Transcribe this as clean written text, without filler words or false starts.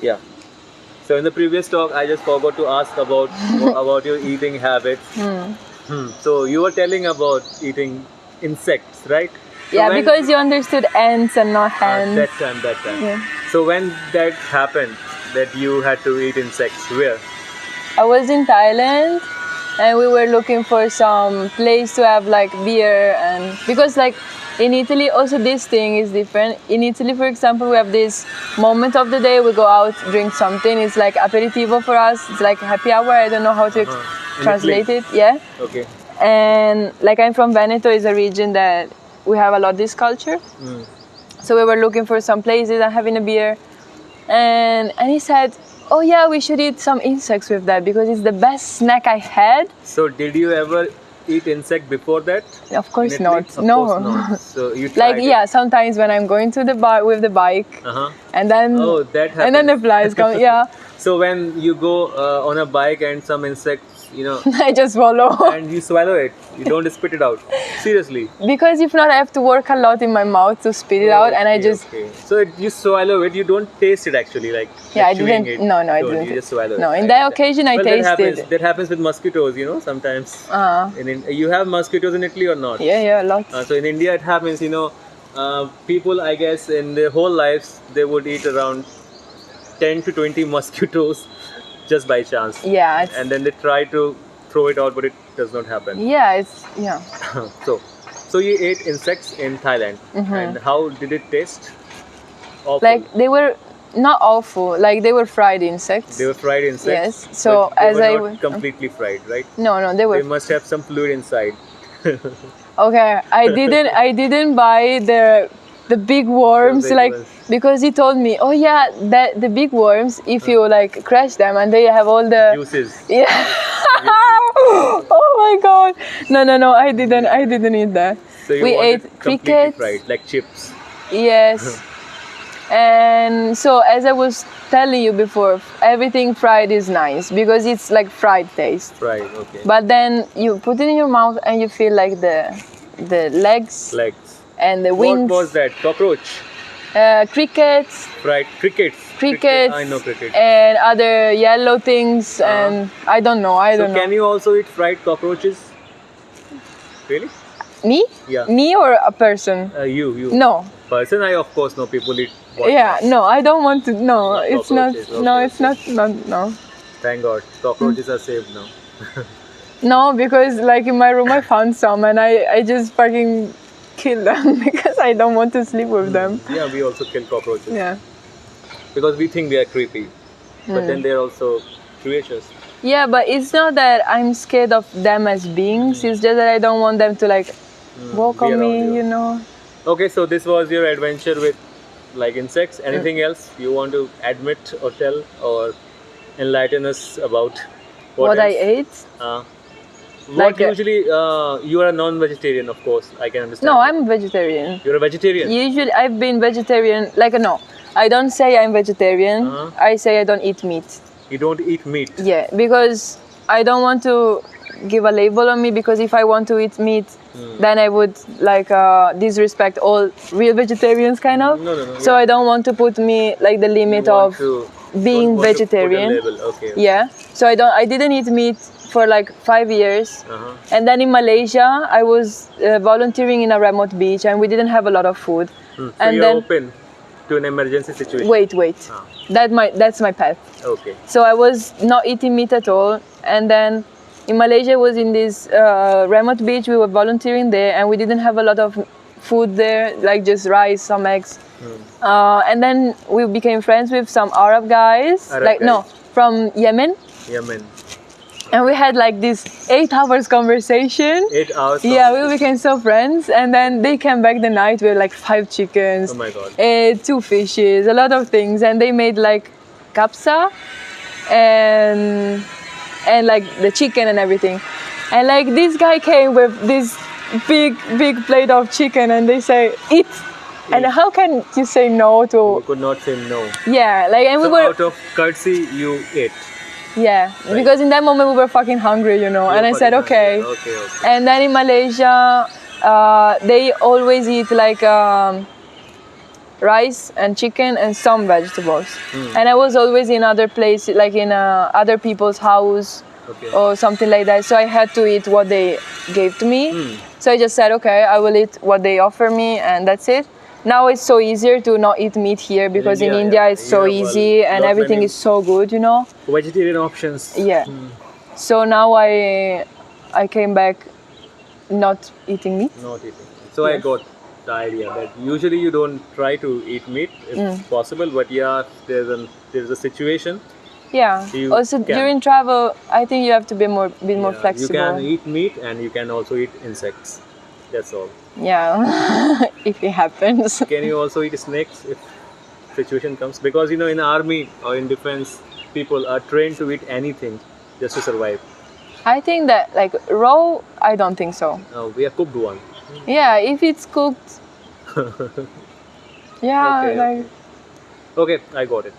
Yeah. So in the previous talk, I just forgot to ask about your eating habits. So you were telling about eating insects, right? So Yeah, when, because you understood ants and not hens. that time. Yeah. So when that happened, that you had to eat insects, where? I was in Thailand and we were looking for some place to have like beer, and because like in Italy also this thing is different. In Italy, for example, we have this moment of the day we go out, drink something. It's like aperitivo for us. It's like happy hour. I don't know how to translate it. Yeah. Okay. And like I'm from Veneto, is a region that we have a lot this culture. So we were looking for some places and having a beer, and he said, "Oh yeah, we should eat some insects with that because it's the best snack I had." So did you ever eat insect before that? Of course In Italy? not. Of No. course not. So you tried Like it. yeah, sometimes when I'm going to the bar with the bike, and then Oh, that and then the happens. flies come. Yeah, So when you go on a bike and some insects, I just swallow. and you swallow it, you don't spit it out. Seriously. Because if not, I have to work a lot in my mouth to spit it out, and I just So you swallow it. You don't taste it actually, like yeah, I chewing didn't. it. No, I Don't, didn't. You just swallow it. No, in I that understand. occasion I Well, tasted. That happens with mosquitoes. Sometimes. You have mosquitoes in Italy or not? Yeah, a lot. So in India it happens. People, I guess, in their whole lives they would eat around 10 to 20 mosquitoes just by chance. Yeah, And then they try to throw it out, but it does not happen. yeah, So you ate insects in Thailand, and how did it taste? Awful. like they were not awful. Like they were fried insects. They were fried insects. Yes. So but they as were I not would completely fried, right? no, they were They must have some fluid inside. okay. I didn't buy the big worms big like ones. because he told me, oh yeah, that the big worms if you like crush them and they have all the Juices. yeah. Oh my god. No, I didn't eat that. So you We want ate it completely crickets. fried, like chips. Yes. And so as I was telling you before, everything fried is nice because it's like fried taste. Fried, okay. But then you put it in your mouth and you feel like the legs Legs. and the What wings. was that? Cockroach? Crickets. Fried crickets. Crickets. I know crickets. And other yellow things, and I don't know. I don't So can know. you also eat fried cockroaches? Really? Me? Yeah. Me or a person? You. No. Person, I of course know people eat. What? Yeah. No, I don't want to. No, it's not. Cockroaches, No, okay, it's not. No. Thank God, cockroaches are saved now. No, because like in my room I found some and I just fucking kill them because I don't want to sleep with them. Yeah, we also kill cockroaches. Yeah. Because we think they are creepy, but then they're also creatures. Yeah, but it's not that I'm scared of them as beings. It's just that I don't want them to like walk Be on around me, you. you know. Okay, so this was your adventure with like insects. Anything else you want to admit or tell or enlighten us about? What I else? ate? What Like usually you are a non-vegetarian, of course. I can understand. No, I'm a vegetarian. You're a vegetarian. Usually I've been vegetarian. Like no, I don't say I'm vegetarian. I say I don't eat meat. You don't eat meat. Yeah, because I don't want to give a label on me, because if I want to eat meat, then I would like disrespect all real vegetarians, kind of. No. So I don't want to put me like the limit of being vegetarian. Okay. Yeah. So I didn't eat meat for like 5 years, and then in Malaysia I was volunteering in a remote beach, and we didn't have a lot of food. So and you're then open to an emergency situation. wait. That's my path. Okay. So I was not eating meat at all, and then in Malaysia I was in this remote beach. We were volunteering there, and we didn't have a lot of food there, like just rice, some eggs. And then we became friends with some Arab guys, from Yemen. And we had like this 8 hours conversation. 8 hours? Yeah, we became so friends. And then they came back the night with like 5 chickens. Oh my God. 2 fishes, a lot of things. And they made like kapsa and like the chicken and everything. And like this guy came with this big plate of chicken, and they say, eat. And how can you say no to? You could not say no. Yeah, like, and So we were out of courtesy, you ate. Yeah, Right. because in that moment we were fucking hungry, you know. You And I were said, fucking okay. hungry. Okay. And then in Malaysia, they always eat like rice and chicken and some vegetables. And I was always in other places, like in other people's house Okay. or something like that. So I had to eat what they gave to me. So I just said, okay, I will eat what they offer me, and that's it. Now it's so easier to not eat meat here because in India, India yeah. it's so Yeah, well, easy and lot everything many- is so good, you know. Vegetarian options. Yeah. So now I came back not eating meat. Not eating. So I Yes. got the idea that usually you don't try to eat meat if possible, but yeah, there's a situation. Yeah. You Also can. during travel, I think you have to be more Yeah, flexible. you can eat meat and you can also eat insects. That's all. Yeah, if it happens. Can you also eat snakes if situation comes? Because in army or in defense, people are trained to eat anything just to survive. I think that like raw, I don't think so. We have cooked one. Yeah, if it's cooked. Yeah, Okay, like. okay, I got it.